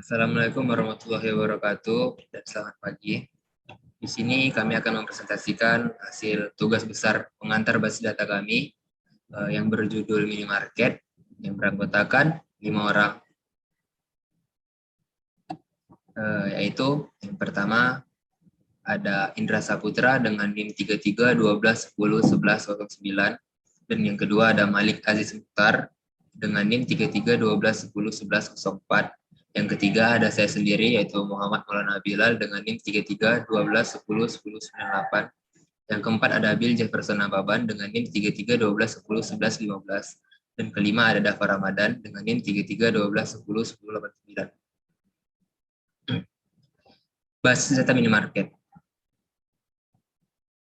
Assalamualaikum warahmatullahi wabarakatuh dan selamat pagi. Di sini kami akan mempresentasikan hasil tugas besar pengantar basis data kami yang berjudul minimarket yang beranggotakan 5 orang, yaitu yang pertama ada Indra Saputra dengan NIM 3312101109 dan yang kedua ada Malik Aziz Mukhtar dengan NIM 3312101104. Yang ketiga ada saya sendiri yaitu Muhammad Maulana Bilal dengan NIM 3312101098. Yang keempat ada Bill Jefferson Ababan dengan NIM 3312101115. Dan kelima ada Dafa Ramadan dengan NIM 3312101089. Basis data minimarket.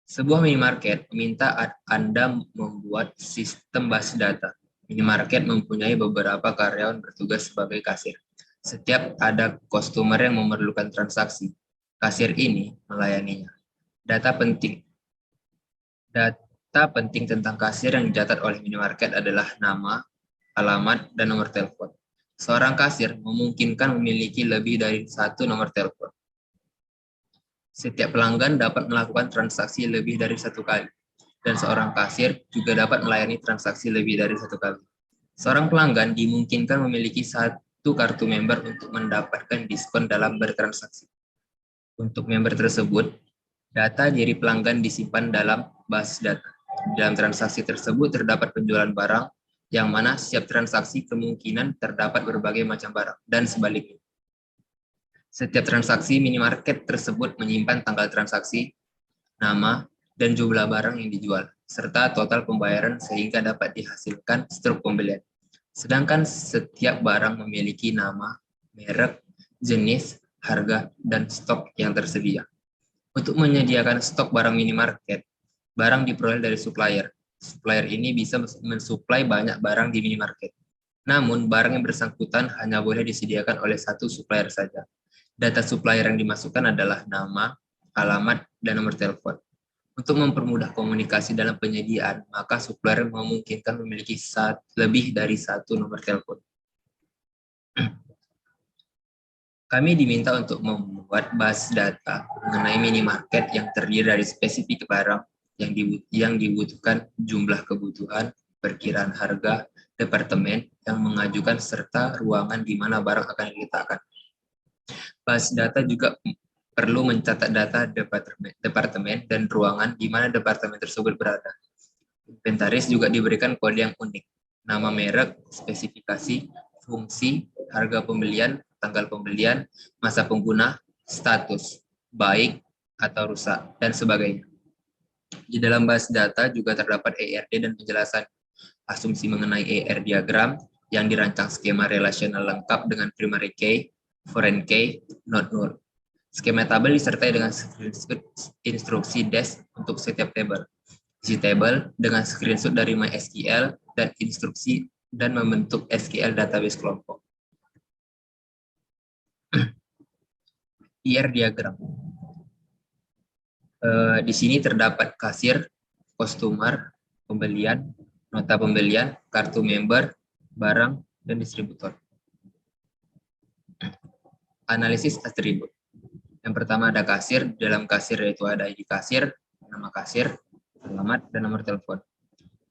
Sebuah minimarket meminta Anda membuat sistem basis data. Minimarket mempunyai beberapa karyawan bertugas sebagai kasir. Setiap ada customer yang memerlukan transaksi, kasir ini melayaninya. Data penting tentang kasir yang dicatat oleh minimarket adalah nama, alamat, dan nomor telepon. Seorang kasir memungkinkan memiliki lebih dari satu nomor telepon. Setiap pelanggan dapat melakukan transaksi lebih dari satu kali, dan seorang kasir juga dapat melayani transaksi lebih dari satu kali. Seorang pelanggan dimungkinkan memiliki satu kartu member untuk mendapatkan diskon dalam bertransaksi. Untuk member tersebut, data diri pelanggan disimpan dalam basis data. Dalam transaksi tersebut terdapat penjualan barang, yang mana setiap transaksi kemungkinan terdapat berbagai macam barang, dan sebaliknya. Setiap transaksi minimarket tersebut menyimpan tanggal transaksi, nama, dan jumlah barang yang dijual, serta total pembayaran sehingga dapat dihasilkan struk pembelian. Sedangkan setiap barang memiliki nama, merek, jenis, harga, dan stok yang tersedia. Untuk menyediakan stok barang minimarket, barang diperoleh dari supplier. Supplier ini bisa mensuplai banyak barang di minimarket. Namun, barang yang bersangkutan hanya boleh disediakan oleh satu supplier saja. Data supplier yang dimasukkan adalah nama, alamat, dan nomor telepon. Untuk mempermudah komunikasi dalam penyediaan, maka supplier memungkinkan memiliki lebih dari satu nomor telepon. Kami diminta untuk membuat basis data mengenai minimarket yang terdiri dari spesifik barang yang dibutuhkan, jumlah kebutuhan, perkiraan harga, departemen yang mengajukan, serta ruangan di mana barang akan diletakkan. Basis data juga perlu mencatat data departemen dan ruangan di mana departemen tersebut berada. Inventaris juga diberikan kode yang unik, nama merek, spesifikasi, fungsi, harga pembelian, tanggal pembelian, masa pengguna, status, baik atau rusak, dan sebagainya. Di dalam basis data juga terdapat ERD dan penjelasan asumsi mengenai ER diagram yang dirancang skema relasional lengkap dengan primary key, foreign key, not null. Skema tabel disertai dengan instruksi dash untuk setiap tabel. Isi tabel dengan screenshot dari MySQL dan instruksi dan membentuk SQL database kelompok. ER diagram. Di sini terdapat kasir, customer, pembelian, nota pembelian, kartu member, barang, dan distributor. Analisis atribut. Yang pertama ada kasir. Dalam kasir yaitu ada ID kasir, nama kasir, alamat, dan nomor telepon.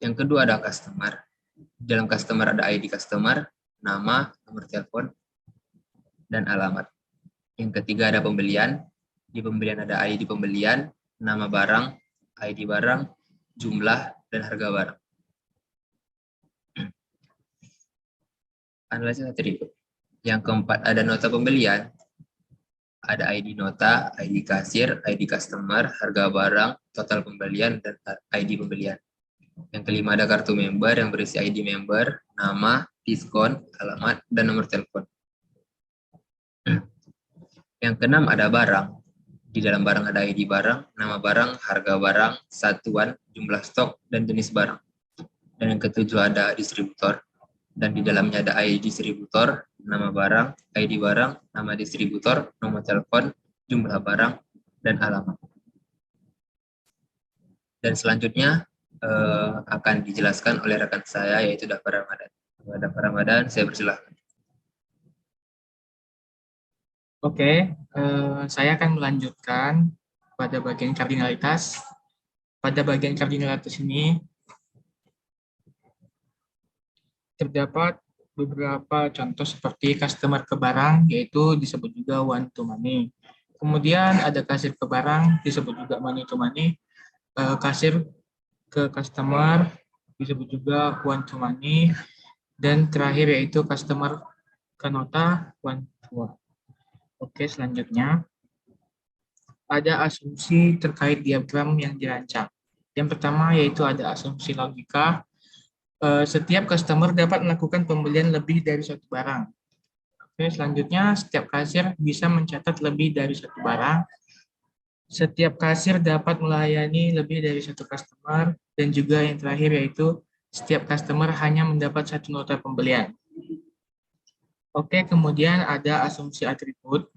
Yang kedua ada customer. Dalam customer ada ID customer, nama, nomor telepon, dan alamat. Yang ketiga ada pembelian. Di pembelian ada ID pembelian, nama barang, ID barang, jumlah, dan harga barang. Analisis atribut. Yang keempat ada nota pembelian. Ada ID nota, ID kasir, ID customer, harga barang, total pembelian, dan ID pembelian. Yang kelima ada kartu member yang berisi ID member, nama, diskon, alamat, dan nomor telepon. Yang keenam ada barang. Di dalam barang ada ID barang, nama barang, harga barang, satuan, jumlah stok, dan jenis barang. Dan yang ketujuh ada distributor. Dan di dalamnya ada ID distributor, nama barang, ID barang, nama distributor, nomor telepon, jumlah barang, dan alamat. Dan selanjutnya akan dijelaskan oleh rekan saya yaitu Dafa Ramadan. Dafa Ramadan, saya persilahkan. Oke, saya akan melanjutkan pada bagian kardinalitas. Pada bagian kardinalitas ini terdapat beberapa contoh seperti customer ke barang, yaitu disebut juga one to money. Kemudian ada kasir ke barang, disebut juga money to money. Kasir ke customer, disebut juga one to money. Dan terakhir yaitu customer ke nota, one to one. Oke, selanjutnya ada asumsi terkait diagram yang dirancang. Yang pertama yaitu ada asumsi logika. Setiap customer dapat melakukan pembelian lebih dari satu barang. Oke, selanjutnya setiap kasir bisa mencatat lebih dari satu barang. Setiap kasir dapat melayani lebih dari satu customer. Dan juga yang terakhir yaitu setiap customer hanya mendapat satu nota pembelian. Oke, kemudian ada asumsi atribut.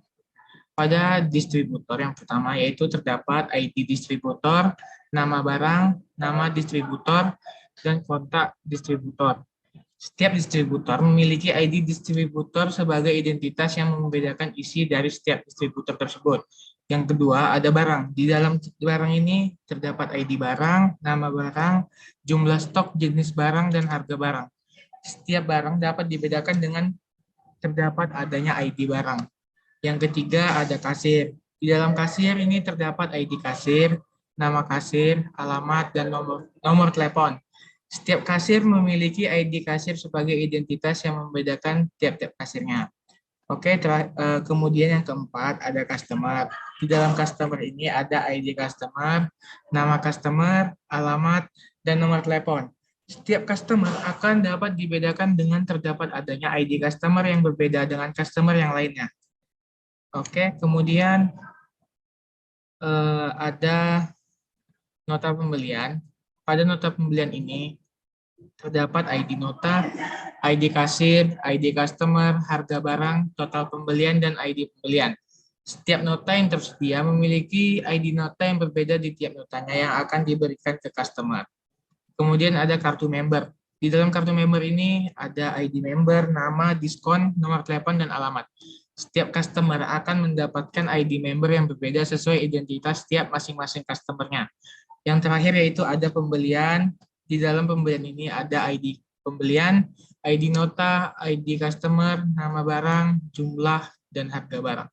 Pada distributor yang pertama yaitu terdapat ID distributor, nama barang, nama distributor, dan kontak distributor. Setiap distributor memiliki ID distributor sebagai identitas yang membedakan isi dari setiap distributor tersebut. Yang kedua, ada barang. Di dalam barang ini terdapat ID barang, nama barang, jumlah stok, jenis barang, dan harga barang. Setiap barang dapat dibedakan dengan terdapat adanya ID barang. Yang ketiga ada kasir. Di dalam kasir ini terdapat ID kasir, nama kasir, alamat, dan nomor telepon. Setiap kasir memiliki ID kasir sebagai identitas yang membedakan tiap-tiap kasirnya. Oke, kemudian yang keempat ada customer. Di dalam customer ini ada ID customer, nama customer, alamat, dan nomor telepon. Setiap customer akan dapat dibedakan dengan terdapat adanya ID customer yang berbeda dengan customer yang lainnya. Oke, kemudian ada nota pembelian. Pada nota pembelian ini terdapat ID nota, ID kasir, ID customer, harga barang, total pembelian, dan ID pembelian. Setiap nota yang tersedia memiliki ID nota yang berbeda di tiap notanya yang akan diberikan ke customer. Kemudian ada kartu member. Di dalam kartu member ini ada ID member, nama, diskon, nomor telepon, dan alamat. Setiap customer akan mendapatkan ID member yang berbeda sesuai identitas setiap masing-masing customer-nya. Yang terakhir yaitu ada pembelian. Di dalam pembelian ini ada ID pembelian, ID nota, ID customer, nama barang, jumlah, dan harga barang.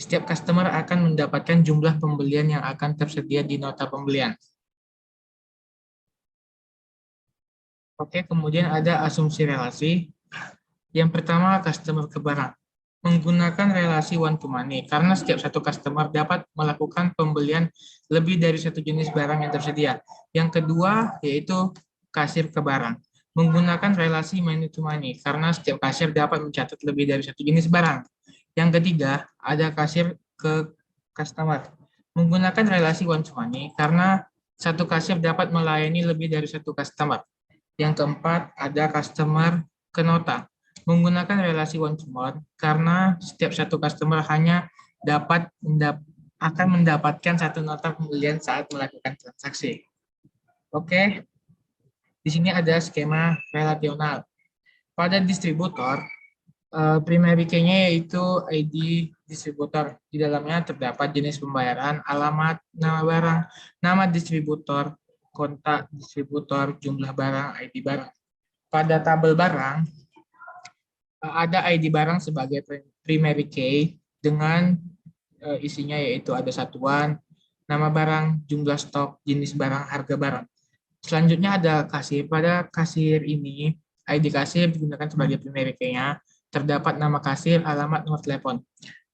Setiap customer akan mendapatkan jumlah pembelian yang akan tersedia di nota pembelian. Oke, kemudian ada asumsi relasi. Yang pertama, customer ke barang. Menggunakan relasi one to money, karena setiap satu customer dapat melakukan pembelian lebih dari satu jenis barang yang tersedia. Yang kedua, yaitu kasir ke barang. Menggunakan relasi money to money, karena setiap kasir dapat mencatat lebih dari satu jenis barang. Yang ketiga, ada kasir ke customer. Menggunakan relasi one to money, karena satu kasir dapat melayani lebih dari satu customer. Yang keempat, ada customer ke nota. Menggunakan relasi one to one karena setiap satu customer hanya akan mendapatkan satu nota pembelian saat melakukan transaksi. Oke, di sini ada skema relasional. Pada distributor, primary key-nya yaitu ID distributor. Di dalamnya terdapat jenis pembayaran, alamat, nama barang, nama distributor, kontak distributor, jumlah barang, ID barang. Pada tabel barang, ada ID barang sebagai primary key dengan isinya yaitu ada satuan, nama barang, jumlah stok, jenis barang, harga barang. Selanjutnya ada kasir. Pada kasir ini, ID kasir digunakan sebagai primary key-nya. Terdapat nama kasir, alamat, nomor telepon.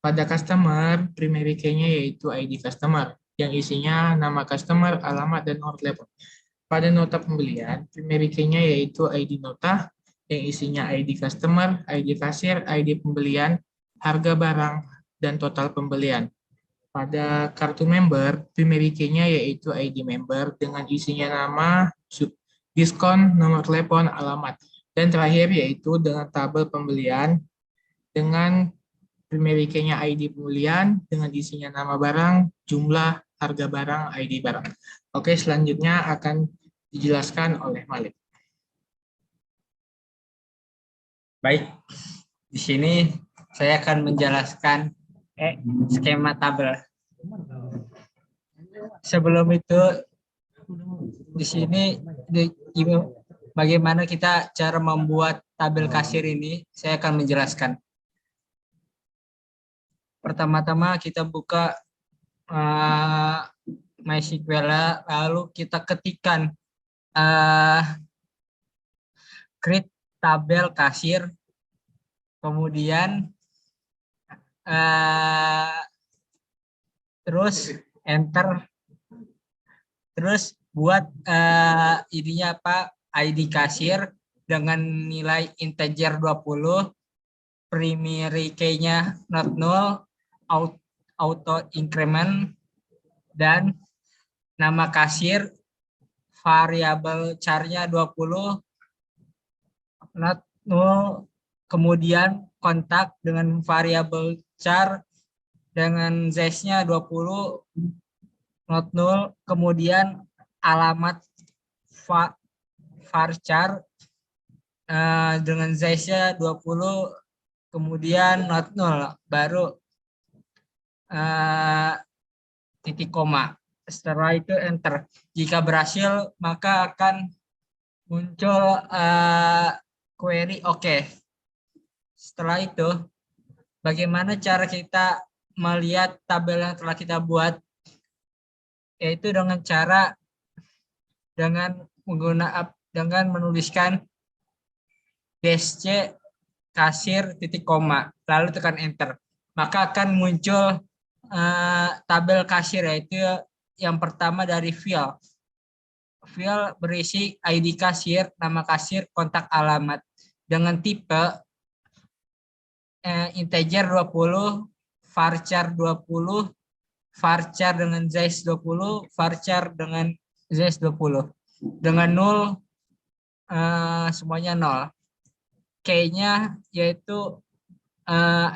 Pada customer, primary key-nya yaitu ID customer, yang isinya nama customer, alamat, dan nomor telepon. Pada nota pembelian, primary key-nya yaitu ID nota, yang isinya ID customer, ID kasir, ID pembelian, harga barang, dan total pembelian. Pada kartu member, primary key-nya yaitu ID member dengan isinya nama, diskon, nomor telepon, alamat. Dan terakhir yaitu dengan tabel pembelian dengan primary key-nya ID pembelian dengan isinya nama barang, jumlah, harga barang, ID barang. Oke, selanjutnya akan dijelaskan oleh Malik. Baik, di sini saya akan menjelaskan skema tabel. Sebelum itu di sini bagaimana kita cara membuat tabel kasir ini, saya akan menjelaskan. Pertama-tama kita buka MySQL, lalu kita ketikkan create tabel kasir, kemudian terus enter, terus buat ininya apa, ID kasir dengan nilai integer 20, primary key-nya not null, auto increment, dan nama kasir variabel char-nya 20 not null, kemudian kontak dengan variabel char dengan size-nya 20 not null, kemudian alamat varchar dengan size-nya 20 kemudian not null, baru titik koma. Setelah itu enter. Jika berhasil maka akan muncul query oke. Setelah itu bagaimana cara kita melihat tabel yang telah kita buat, yaitu dengan cara dengan menuliskan -c kasir titik koma lalu tekan enter, maka akan muncul tabel kasir, yaitu yang pertama dari field berisi ID kasir, nama kasir, kontak, alamat dengan tipe integer 20, varchar 20, varchar dengan size 20, varchar dengan size 20, dengan null semuanya 0. Key-nya yaitu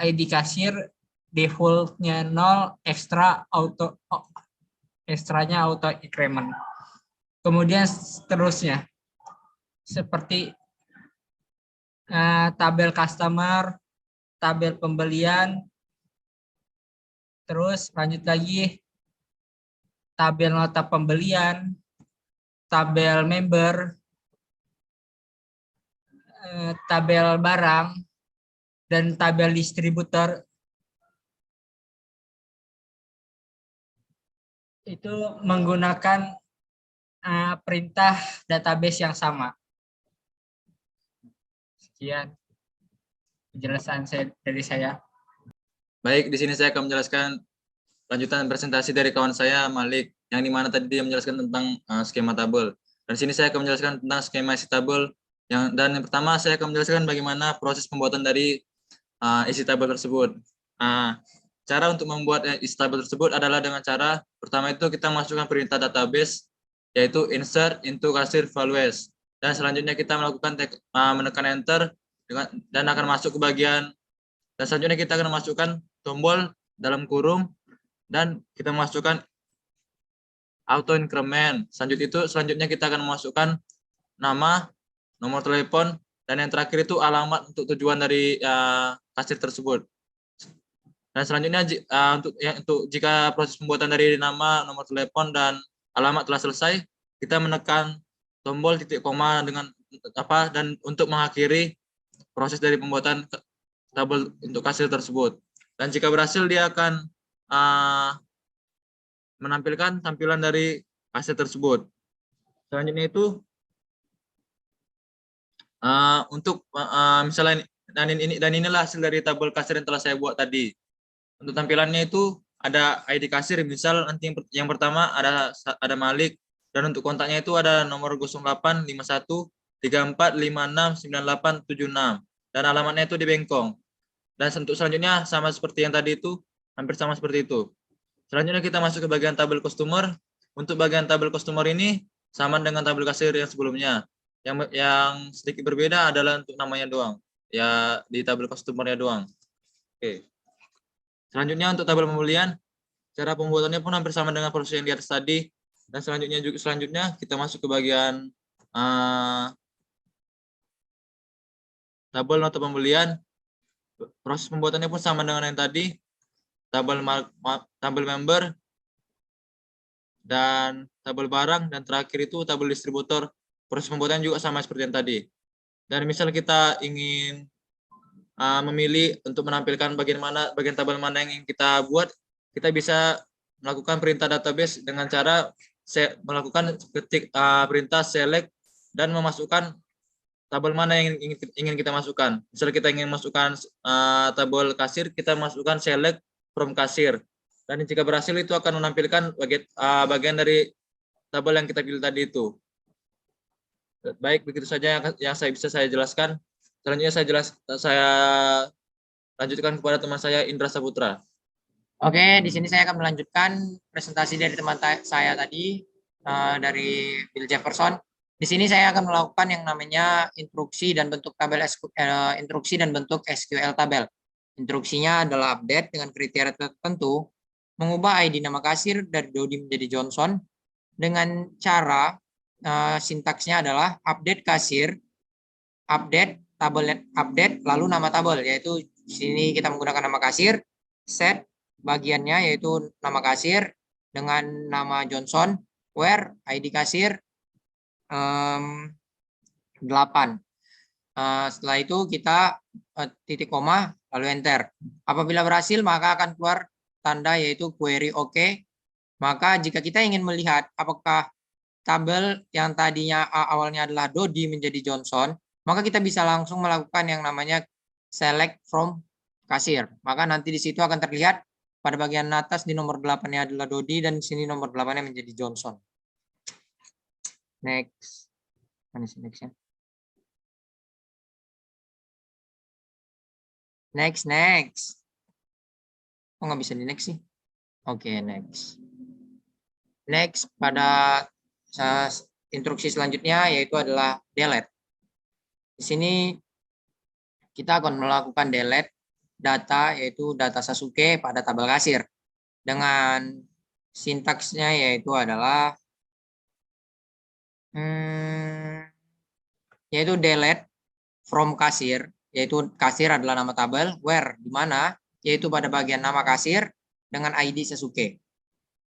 ID kasir, default-nya 0, ekstranya auto increment. Kemudian seterusnya seperti tabel customer, tabel pembelian, terus lanjut lagi tabel nota pembelian, tabel member, tabel barang, dan tabel distributor. Itu menggunakan perintah database yang sama. Sekian penjelasan dari saya. Baik, di sini saya akan menjelaskan lanjutan presentasi dari kawan saya Malik, yang dimana tadi dia menjelaskan tentang skema tabel. Dan di sini saya akan menjelaskan tentang skema isi tabel. Dan yang pertama saya akan menjelaskan bagaimana proses pembuatan dari isi tabel tersebut. Cara untuk membuat isi tabel tersebut adalah dengan cara pertama itu kita masukkan perintah database, yaitu insert into kasir values. Dan selanjutnya kita melakukan menekan enter dan akan masuk ke bagian, dan selanjutnya kita akan masukkan tombol dalam kurung dan kita masukkan auto increment. Selanjutnya kita akan memasukkan nama, nomor telepon, dan yang terakhir itu alamat untuk tujuan dari kasir tersebut. Dan selanjutnya untuk jika proses pembuatan dari nama, nomor telepon, dan alamat telah selesai, kita menekan tombol titik koma dan untuk mengakhiri proses dari pembuatan tabel untuk kasir tersebut. Dan jika berhasil, dia akan menampilkan tampilan dari kasir tersebut. Selanjutnya itu untuk misalnya dan inilah hasil dari tabel kasir yang telah saya buat tadi. Untuk tampilannya itu ada ID kasir, misal nanti yang pertama ada Malik, dan untuk kontaknya itu ada nomor 0851 34 56 98 76, dan alamatnya itu di Bengkong. Dan untuk selanjutnya sama seperti yang tadi itu, hampir sama seperti itu. Selanjutnya kita masuk ke bagian tabel customer. Untuk bagian tabel customer ini sama dengan tabel kasir yang sebelumnya. Yang sedikit berbeda adalah untuk namanya doang. Ya, di tabel customer-nya doang. Oke. Selanjutnya untuk tabel pembelian, cara pembuatannya pun hampir sama dengan proses yang di atas tadi. Dan selanjutnya kita masuk ke bagian tabel nota pembelian. Proses pembuatannya pun sama dengan yang tadi. tabel member, dan tabel barang, dan terakhir itu tabel distributor. Proses pembuatan juga sama seperti yang tadi. Dan misal kita ingin memilih untuk menampilkan bagian tabel mana yang ingin kita buat, kita bisa melakukan perintah database dengan cara melakukan perintah select dan memasukkan tabel mana yang ingin kita masukkan. Misal kita ingin masukkan tabel kasir, kita masukkan select from kasir. Dan jika berhasil itu akan menampilkan bagian dari tabel yang kita pilih tadi itu. Baik, begitu saja yang bisa saya jelaskan. Selanjutnya saya lanjutkan kepada teman saya Indra Saputra. Oke, di sini saya akan melanjutkan presentasi dari teman saya tadi dari Bill Jefferson. Di sini saya akan melakukan yang namanya instruksi dan bentuk SQL tabel. Instruksinya adalah update dengan kriteria tertentu, mengubah ID nama kasir dari Dodi menjadi Johnson dengan cara sintaksnya adalah update kasir, update tabel, update lalu nama tabel, yaitu di sini kita menggunakan nama kasir, set bagiannya yaitu nama kasir dengan nama Johnson, where ID kasir 8. Setelah itu kita titik koma lalu enter. Apabila berhasil maka akan keluar tanda yaitu query OK. Maka jika kita ingin melihat apakah tabel yang tadinya awalnya adalah Dodi menjadi Johnson, maka kita bisa langsung melakukan yang namanya select from kasir. Maka nanti di situ akan terlihat pada bagian atas di nomor 8-nya adalah Dodi dan di sini nomor 8-nya menjadi Johnson. Next. Mana sih next-nya? Next. Oh, nggak bisa di next sih. Oke, next. Next, pada instruksi selanjutnya yaitu adalah delete. Di sini kita akan melakukan delete data yaitu data Sasuke pada tabel kasir dengan sintaksnya yaitu adalah yaitu delete from kasir, yaitu kasir adalah nama tabel, where di mana yaitu pada bagian nama kasir dengan ID Sasuke.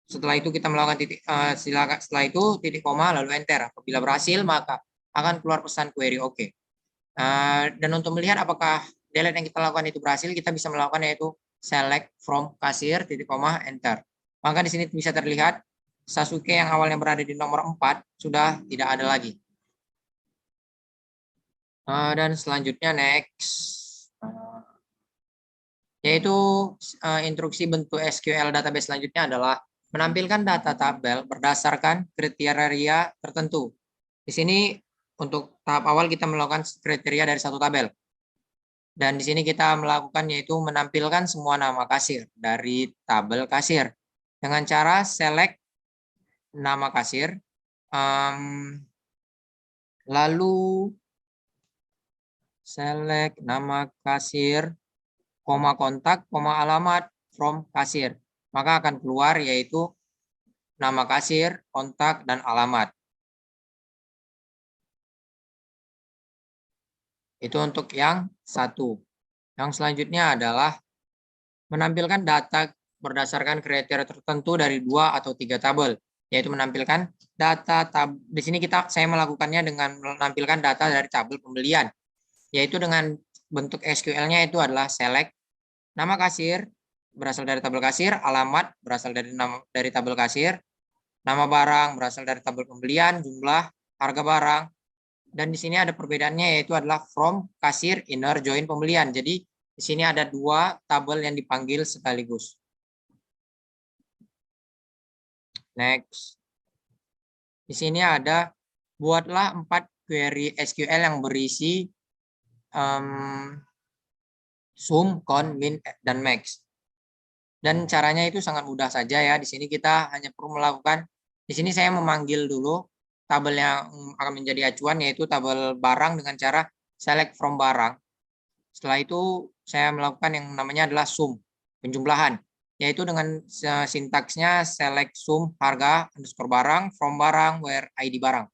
Setelah itu kita melakukan setelah itu titik koma lalu enter. Apabila berhasil maka akan keluar pesan query OK. Dan untuk melihat apakah delete yang kita lakukan itu berhasil, kita bisa melakukan yaitu select from kasir titik koma enter. Maka di sini bisa terlihat Sasuke yang awalnya berada di nomor 4 sudah tidak ada lagi. Dan selanjutnya next, yaitu instruksi bentuk SQL database selanjutnya adalah menampilkan data tabel berdasarkan kriteria tertentu. Di sini untuk tahap awal kita melakukan kriteria dari satu tabel. Dan di sini kita melakukan yaitu menampilkan semua nama kasir dari tabel kasir dengan cara select nama kasir, lalu select nama kasir, koma kontak, koma alamat from kasir. Maka akan keluar yaitu nama kasir, kontak, dan alamat. Itu untuk yang satu. Yang selanjutnya adalah menampilkan data berdasarkan kriteria tertentu dari 2 atau 3 tabel, yaitu menampilkan data di sini saya melakukannya dengan menampilkan data dari tabel pembelian, yaitu dengan bentuk SQL-nya itu adalah select nama kasir berasal dari tabel kasir, alamat berasal dari tabel kasir, nama barang berasal dari tabel pembelian, jumlah, harga barang. Dan di sini ada perbedaannya yaitu adalah from kasir inner join pembelian. Jadi di sini ada 2 tabel yang dipanggil sekaligus. Next. Di sini ada buatlah 4 query SQL yang berisi sum, con, min, dan max. Dan caranya itu sangat mudah saja ya. Di sini kita hanya perlu melakukan, di sini saya memanggil dulu tabel yang akan menjadi acuan yaitu tabel barang dengan cara select from barang. Setelah itu saya melakukan yang namanya adalah sum, penjumlahan, yaitu dengan sintaksnya select sum harga underscore barang from barang where ID barang.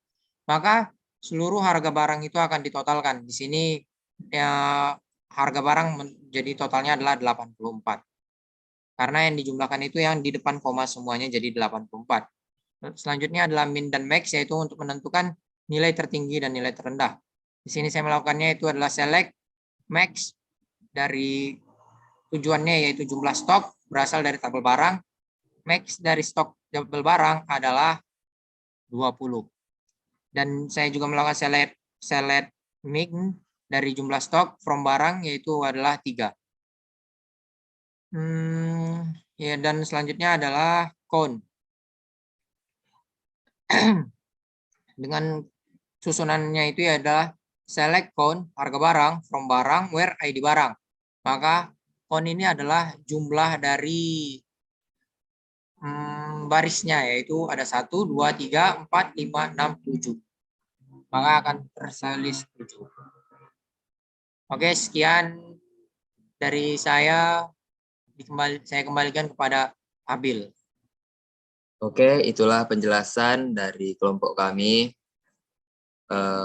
Maka seluruh harga barang itu akan ditotalkan. Di sini ya, harga barang menjadi totalnya adalah 84. Karena yang dijumlahkan itu yang di depan koma semuanya jadi 84. Selanjutnya adalah min dan max, yaitu untuk menentukan nilai tertinggi dan nilai terendah. Di sini saya melakukannya itu adalah select max dari tujuannya yaitu jumlah stok berasal dari tabel barang. Max dari stok tabel barang adalah 20. Dan saya juga melakukan select min dari jumlah stok from barang yaitu adalah 3. Ya, dan selanjutnya adalah count. Dengan susunannya itu adalah select count harga barang from barang where ID barang. Maka count ini adalah jumlah dari barisnya, yaitu ada 1, 2, 3, 4, 5, 6, 7. Maka akan tertulis 7. Oke, sekian dari saya. Saya kembalikan kepada Abil. Oke, itulah penjelasan dari kelompok kami.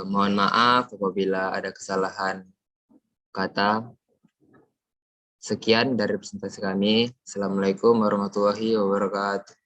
Mohon maaf apabila ada kesalahan kata. Sekian dari presentasi kami. Assalamualaikum warahmatullahi wabarakatuh.